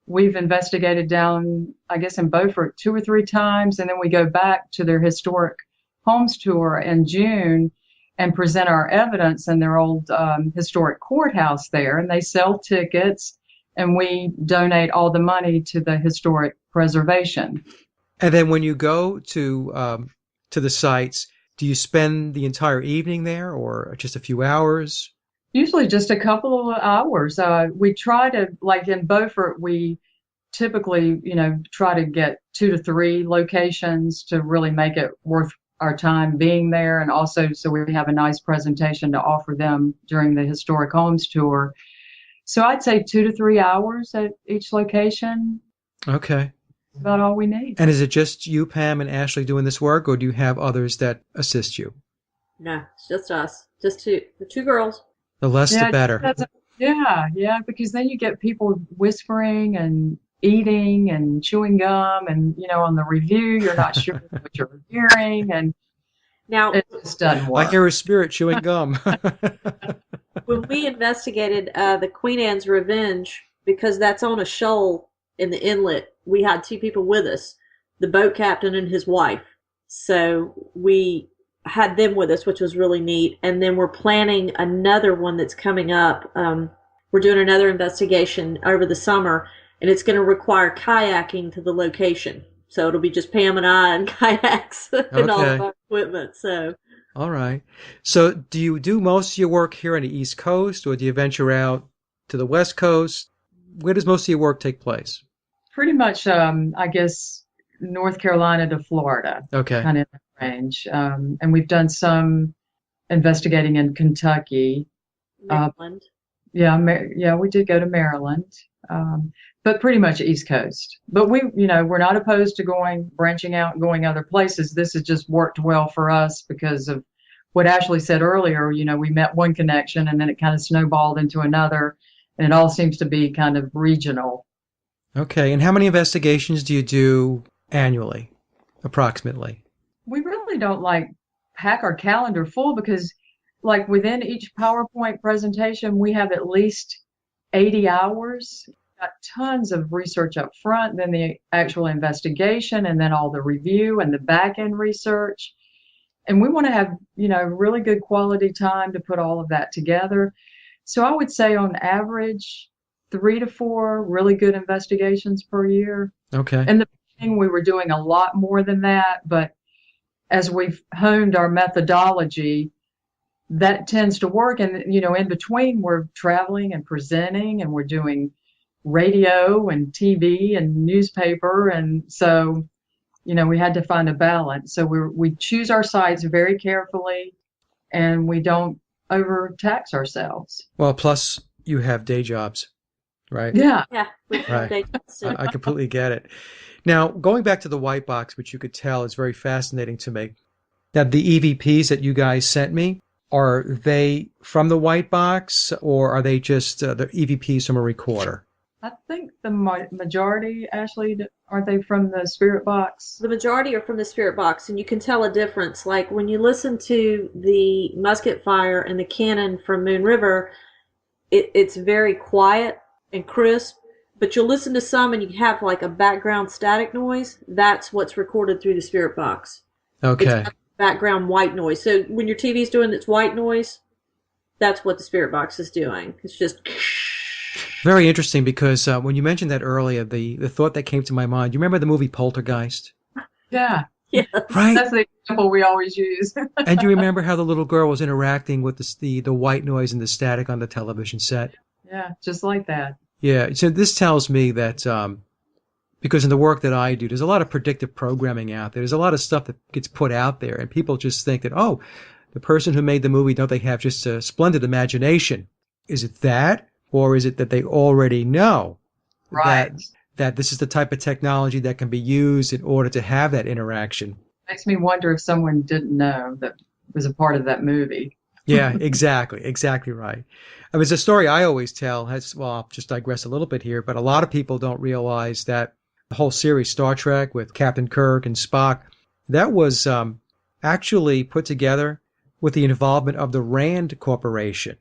B: We've investigated down, I guess, in Beaufort 2 or 3 times, and then we go back to their historic homes tour in June and present our evidence in their old historic courthouse there. And they sell tickets, and we donate all the money to the historic preservation.
A: And then when you go to the sites, do you spend the entire evening there or just a few hours?
B: Usually just a couple of hours. We try to, like in Beaufort, we typically, try to get 2 to 3 locations to really make it worth our time being there. And also so we have a nice presentation to offer them during the historic homes tour. So I'd say 2 to 3 hours at each location.
A: Okay.
B: That's about all we need.
A: And is it just you, Pam, and Ashley doing this work, or do you have others that assist you?
C: No, it's just us. Just the 2 girls.
A: The less the better.
B: Yeah, because then you get people whispering and eating and chewing gum, and on the review you're not sure what you're hearing, and
C: now
B: it just doesn't work.
A: I hear a spirit chewing gum.
C: When we investigated the Queen Anne's Revenge, because that's on a shoal in the inlet, we had 2 people with us, the boat captain and his wife. So we had them with us, which was really neat. And then we're planning another one that's coming up. We're doing another investigation over the summer, and it's going to require kayaking to the location. So it'll be just Pam and I and kayaks and all of our equipment. So.
A: All right. So do you do most of your work here on the East Coast, or do you venture out to the West Coast? Where does most of your work take place?
B: Pretty much, I guess, North Carolina to Florida.
A: Okay.
B: Kind of range. And we've done some investigating in Kentucky.
C: Maryland.
B: We did go to Maryland. But pretty much East Coast. But we're not opposed to branching out and going other places. This has just worked well for us because of what Ashley said earlier. We met one connection and then it kind of snowballed into another, and it all seems to be kind of regional.
A: Okay. And how many investigations do you do annually, approximately? We
B: really don't pack our calendar full because within each PowerPoint presentation, we have at least 80 hours. Got tons of research up front, then the actual investigation, and then all the review and the back end research. and we want to have, really good quality time to put all of that together. So I would say on average, 3 to 4 really good investigations per year.
A: Okay.
B: In the beginning, we were doing a lot more than that, but as we've honed our methodology, that tends to work. And, in between, we're traveling and presenting, and we're doing radio and TV and newspaper. And so, we had to find a balance. So we choose our sites very carefully, and we don't overtax ourselves.
A: Well, plus you have day jobs, right?
B: Yeah.
C: Yeah, we have
A: Right.
C: dates.
A: I completely get it. Now, going back to the white box, which you could tell is very fascinating to me. Now, the EVPs that you guys sent me, are they from the white box, or are they just the EVPs from a recorder?
B: I think the majority, Ashley, aren't they from the spirit box?
C: The majority are from the spirit box, and you can tell a difference. Like when you listen to the musket fire and the cannon from Moon River, it's very quiet and crisp, but you'll listen to some and you have like a background static noise. That's what's recorded through the spirit box.
A: Okay.
C: It's background white noise. So when your TV's doing its white noise, that's what the spirit box is doing. It's just...
A: Very interesting, because when you mentioned that earlier, the thought that came to my mind, you remember the movie Poltergeist?
B: Yeah.
C: Yeah.
A: Right.
B: That's the example we always use.
A: And you remember how the little girl was interacting with the white noise and the static on the television set?
B: Yeah, just like that.
A: Yeah. So this tells me that because in the work that I do, there's a lot of predictive programming out there. There's a lot of stuff that gets put out there, and people just think that, oh, the person who made the movie, don't they have just a splendid imagination? Is it that? Or is it that they already know
B: Right.
A: that this is the type of technology that can be used in order to have that interaction?
B: Makes me wonder if someone didn't know that was a part of that movie.
A: Yeah, exactly. Exactly right. I mean, it's a story I always tell. I'll just digress a little bit here, but a lot of people don't realize that the whole series, Star Trek, with Captain Kirk and Spock, that was actually put together with the involvement of the Rand Corporation.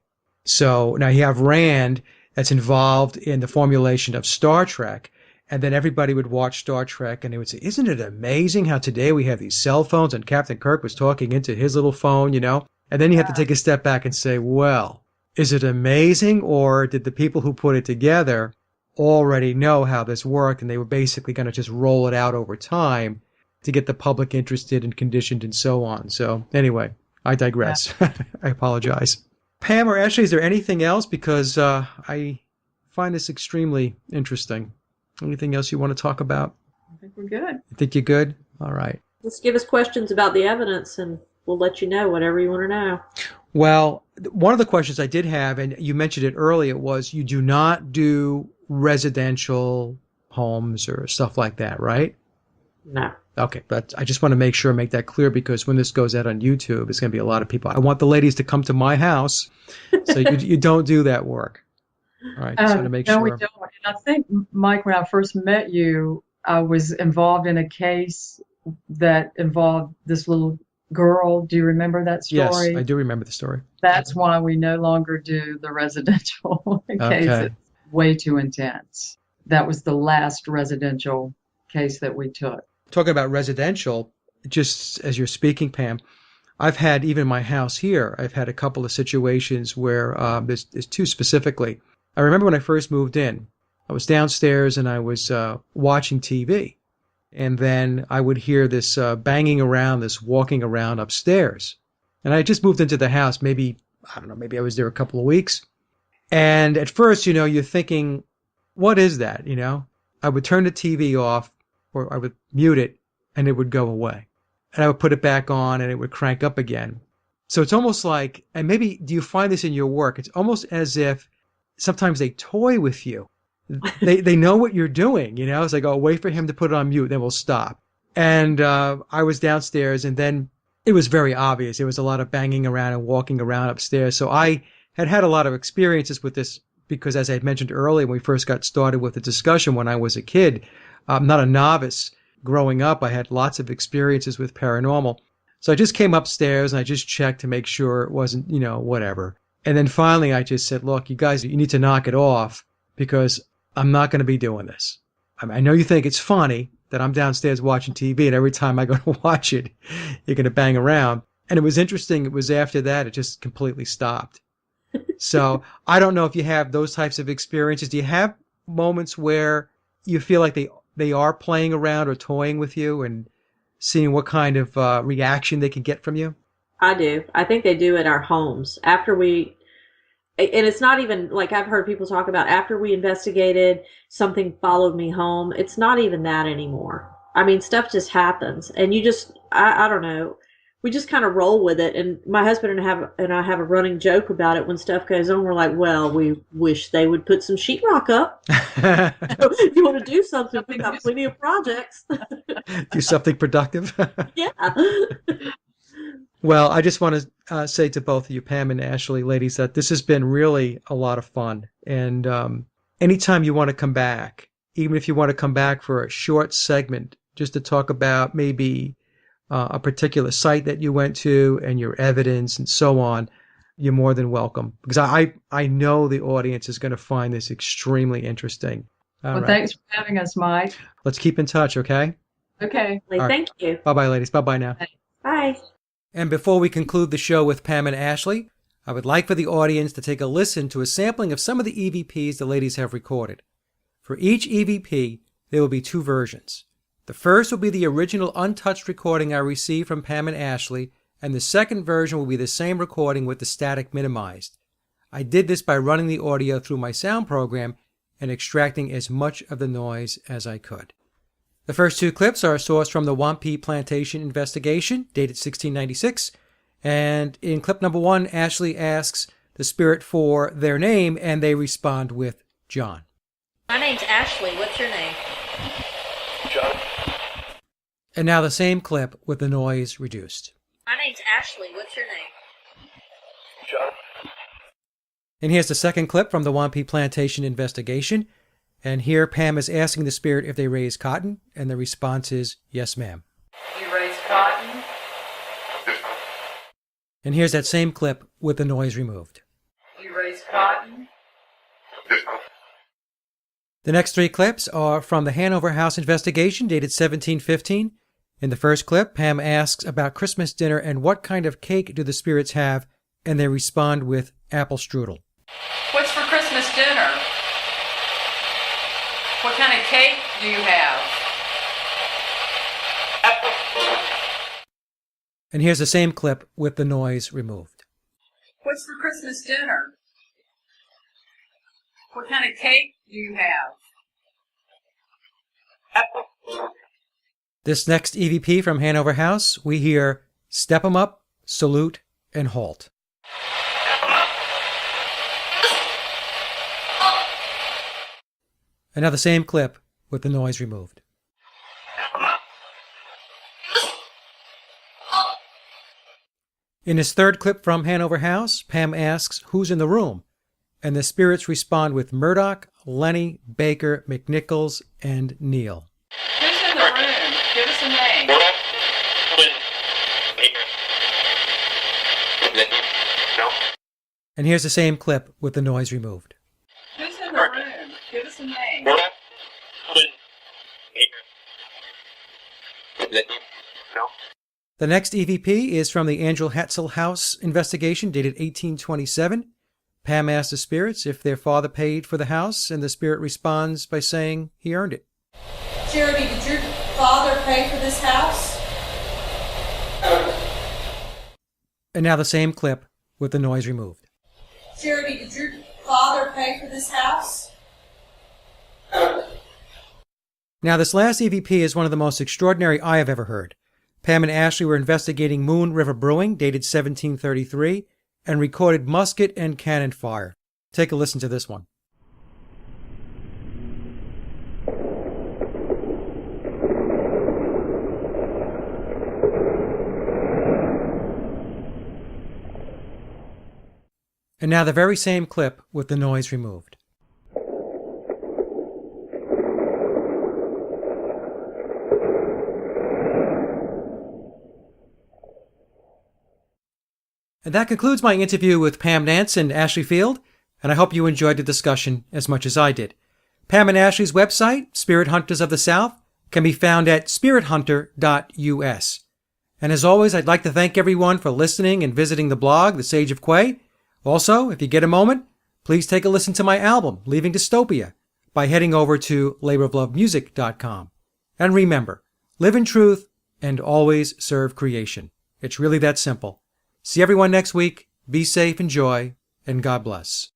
A: So now you have Rand that's involved in the formulation of Star Trek, and then everybody would watch Star Trek and they would say, isn't it amazing how today we have these cell phones and Captain Kirk was talking into his little phone, And then you have to take a step back and say, well, is it amazing, or did the people who put it together already know how this worked and they were basically going to just roll it out over time to get the public interested and conditioned and so on? So anyway, I digress. Yeah. I apologize. Pam or Ashley, is there anything else? Because I find this extremely interesting. Anything else you want to talk about?
B: I think we're good.
A: You think you're good? All right.
C: Just give us questions about the evidence and we'll let you know whatever you want to know.
A: Well, one of the questions I did have, and you mentioned it earlier, was you do not do residential homes or stuff like that, right?
C: No.
A: Okay, but I just want to make that clear, because when this goes out on YouTube, it's going to be a lot of people. I want the ladies to come to my house, so you don't do that work. All right, just want to make sure.
B: No, we don't. And I think, Mike, when I first met you, I was involved in a case that involved this little girl. Do you remember that story?
A: Yes, I do remember the story.
B: That's why we no longer do the residential cases.
A: Okay.
B: Way too intense. That was the last residential case that we took.
A: Talking about residential, just as you're speaking, Pam, I've had, even in my house here, I've had a couple of situations where there's two specifically. I remember when I first moved in, I was downstairs and I was watching TV. And then I would hear this banging around, this walking around upstairs. And I just moved into the house, maybe I was there a couple of weeks. And at first, you're thinking, what is that? I would turn the TV off, or I would mute it, and it would go away. And I would put it back on, and it would crank up again. So it's almost like, and maybe do you find this in your work? It's almost as if sometimes they toy with you. They know what you're doing, It's like, oh, wait for him to put it on mute, then we'll stop. And I was downstairs, and then it was very obvious. There was a lot of banging around and walking around upstairs. So I had a lot of experiences with this, because as I had mentioned earlier, when we first got started with the discussion when I was a kid, I'm not a novice. Growing up, I had lots of experiences with paranormal. So I just came upstairs and I just checked to make sure it wasn't, whatever. And then finally I just said, look, you guys, you need to knock it off, because I'm not going to be doing this. I know you think it's funny that I'm downstairs watching TV and every time I go to watch it, you're going to bang around. And it was interesting. It was after that, it just completely stopped. So I don't know if you have those types of experiences. Do you have moments where you feel like they are playing around or toying with you and seeing what kind of reaction they can get from you?
C: I do. I think they do at our homes. And it's not even like I've heard people talk about after we investigated, something followed me home. It's not even that anymore. I mean, stuff just happens, and I don't know. We just kind of roll with it. And my husband and I have a running joke about it when stuff goes on. We're like, well, we wish they would put some sheetrock up. If you want to do something, we got plenty of projects.
A: Do something productive.
C: Yeah.
A: Well, I just want to say to both of you, Pam and Ashley, ladies, that this has been really a lot of fun. And anytime you want to come back, even if you want to come back for a short segment, just to talk about maybe a particular site that you went to and your evidence and so on, you're more than welcome. Because I know the audience is going to find this extremely interesting.
B: Well, thanks for having us, Mike.
A: Let's keep in touch, okay?
B: Okay.
C: Thank you.
A: Bye-bye, ladies. Bye-bye now.
C: Bye.
A: And before we conclude the show with Pam and Ashley, I would like for the audience to take a listen to a sampling of some of the EVPs the ladies have recorded. For each EVP, there will be 2 versions. The first will be the original untouched recording I received from Pam and Ashley, and the second version will be the same recording with the static minimized. I did this by running the audio through my sound program and extracting as much of the noise as I could. The first 2 clips are sourced from the Quay Plantation investigation, dated 1696. And in clip number 1, Ashley asks the spirit for their name, and they respond with John.
D: My name's Ashley. What's your name?
E: John.
A: And now the same clip with the noise reduced.
D: My name's Ashley. What's your name?
E: John.
A: And here's the second clip from the Quay Plantation investigation. And here Pam is asking the spirit if they raise cotton, and the response is, yes, ma'am.
B: You raise cotton?
A: And here's that same clip with the noise removed.
B: You raise cotton?
A: The next 3 clips are from the Hanover House investigation, dated 1715. In the first clip, Pam asks about Christmas dinner and what kind of cake do the spirits have, and they respond with apple strudel.
F: What's for Christmas dinner? What kind of cake do you have?
A: And here's the same clip with the noise removed.
F: What's for Christmas dinner? What kind of cake do you have?
A: This next EVP from Hanover House, we hear step 'em up, salute, and halt. And now the same clip with the noise removed. In his third clip from Hanover House, Pam asks who's in the room, and the spirits respond with Murdoch, Lenny, Baker, McNichols, and Neil.
F: Who's in the room? Give us a name.
A: And here's the same clip with the noise removed.
F: Who's in the room? Give us a name.
A: The next EVP is from the Angel Hetzel House investigation dated 1827. Pam asks the spirits if their father paid for the house, and the spirit responds by saying he earned it.
G: Charity, did your father pay for this house?
A: And now the same clip with the noise removed.
G: Charity, did your father pay for this house?
A: Now this last EVP is one of the most extraordinary I have ever heard. Pam and Ashley were investigating Moon River Brewing, dated 1733, and recorded musket and cannon fire. Take a listen to this one. And now the very same clip with the noise removed. And that concludes my interview with Pam Nance and Ashley Field, and I hope you enjoyed the discussion as much as I did. Pam and Ashley's website, Spirit Hunters of the South, can be found at spirithunter.us. And as always, I'd like to thank everyone for listening and visiting the blog, The Sage of Quay. Also, if you get a moment, please take a listen to my album, Leaving Dystopia, by heading over to laboroflovemusic.com. And remember, live in truth and always serve creation. It's really that simple. See everyone next week. Be safe, enjoy, and God bless.